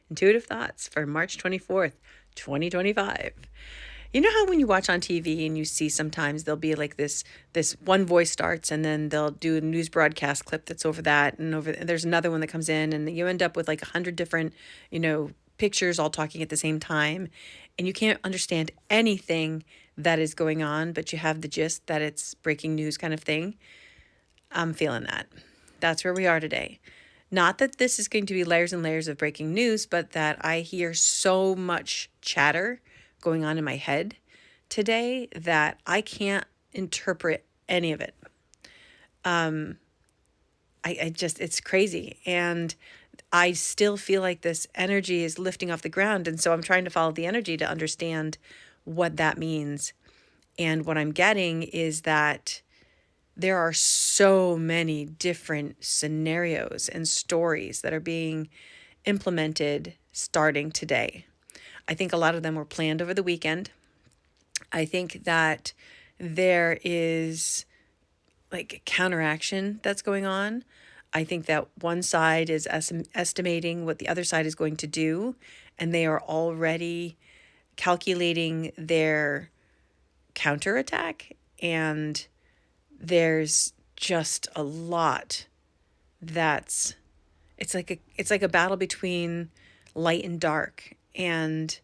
Intuitive Thoughts for March 24th, 2025. You know how when you watch on TV and you see sometimes there'll be like this one voice starts and then they'll do a news broadcast clip that's over that and there's another one that comes in and you end up with like 100 different, pictures all talking at the same time and you can't understand anything that is going on, but you have the gist that it's breaking news kind of thing. I'm feeling that. That's where we are today. Not that this is going to be layers and layers of breaking news, but that I hear so much chatter going on in my head today that I can't interpret any of it. I just, it's crazy. And I still feel like this energy is lifting off the ground. And so I'm trying to follow the energy to understand what that means. And what I'm getting is that there are so many different scenarios and stories that are being implemented starting today. I think a lot of them were planned over the weekend. I think that there is like counteraction that's going on. I think that one side is estimating what the other side is going to do, and they are already calculating their counterattack. And there's just a lot that's it's like a battle between light and dark. And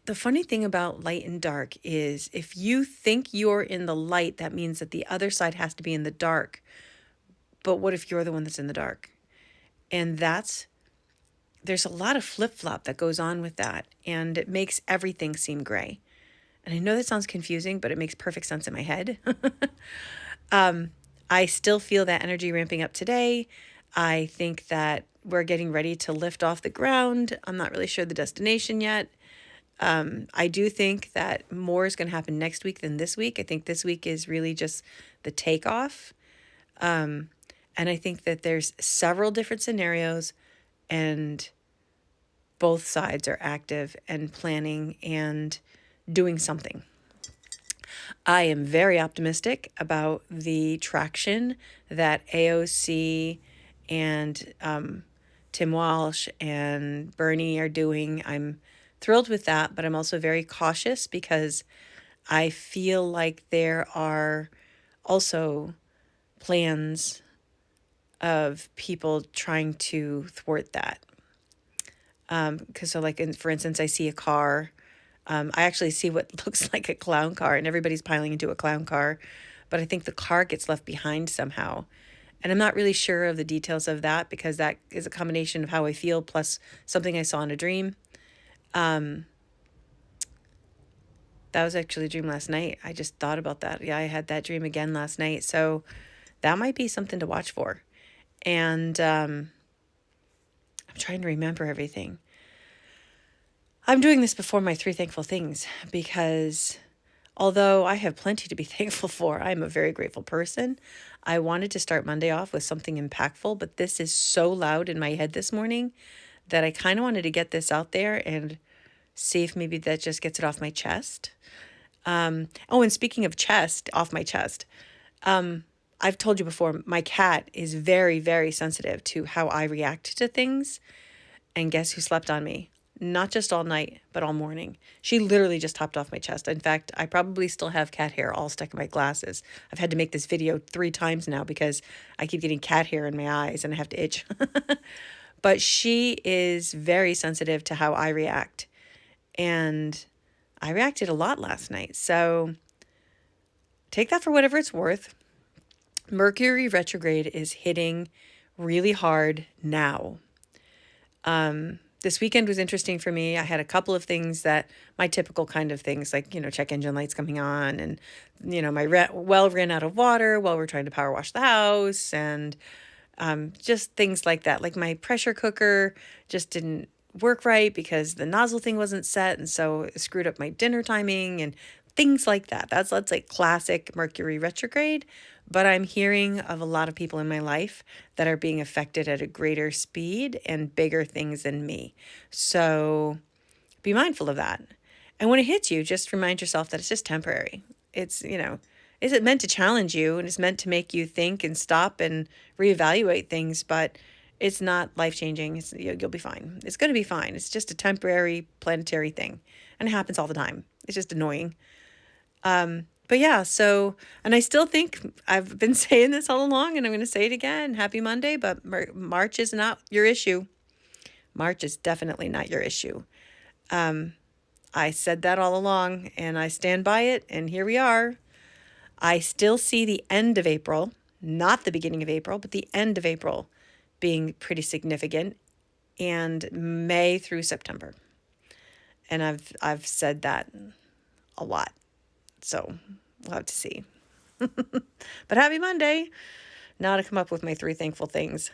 the funny thing about light and dark is if you think you're in the light, that means that the other side has to be in the dark. But what if you're the one that's in the dark? And there's a lot of flip-flop that goes on with that, and it makes everything seem gray. And I know that sounds confusing, but it makes perfect sense in my head. I still feel that energy ramping up today. I think that we're getting ready to lift off the ground. I'm not really sure the destination yet. I do think that more is going to happen next week than this week. I think this week is really just the takeoff. And I think that there's several different scenarios and both sides are active and planning and doing something. I am very optimistic about the traction that AOC and Tim Walsh and Bernie are doing. I'm thrilled with that, but I'm also very cautious because I feel like there are also plans of people trying to thwart that. Because for instance, I see a car. I actually see what looks like a clown car, and everybody's piling into a clown car, but I think the car gets left behind somehow. And I'm not really sure of the details of that because that is a combination of how I feel plus something I saw in a dream. That was actually a dream last night. I just thought about that. Yeah, I had that dream again last night. So that might be something to watch for. And I'm trying to remember everything. I'm doing this before my 3 thankful things because although I have plenty to be thankful for, I'm a very grateful person. I wanted to start Monday off with something impactful, but this is so loud in my head this morning that I kind of wanted to get this out there and see if maybe that just gets it off my chest. And speaking of chest, off my chest, I've told you before, my cat is very, very sensitive to how I react to things. And guess who slept on me? Not just all night, but all morning. She literally just hopped off my chest. In fact, I probably still have cat hair all stuck in my glasses. I've had to make this video 3 times now because I keep getting cat hair in my eyes and I have to itch. But she is very sensitive to how I react. And I reacted a lot last night. So take that for whatever it's worth. Mercury retrograde is hitting really hard now. This weekend was interesting for me. I had a couple of things that my typical kind of things like, check engine lights coming on and, my well ran out of water while we're trying to power wash the house and just things like that. Like my pressure cooker just didn't work right because the nozzle thing wasn't set. And so it screwed up my dinner timing and things like that. That's like classic Mercury retrograde. But I'm hearing of a lot of people in my life that are being affected at a greater speed and bigger things than me. So be mindful of that. And when it hits you, just remind yourself that it's just temporary. It's, is it meant to challenge you and it's meant to make you think and stop and reevaluate things, but It's not life-changing. You'll be fine. It's going to be fine. It's just a temporary planetary thing. And it happens all the time. It's just annoying. But yeah, so, and I still think I've been saying this all along, and I'm going to say it again. Happy Monday, but March is not your issue. March is definitely not your issue. I said that all along, and I stand by it, and here we are. I still see the end of April, not the beginning of April, but the end of April being pretty significant, and May through September. And I've said that a lot. So we'll have to see. But happy Monday. Now to come up with my 3 thankful things.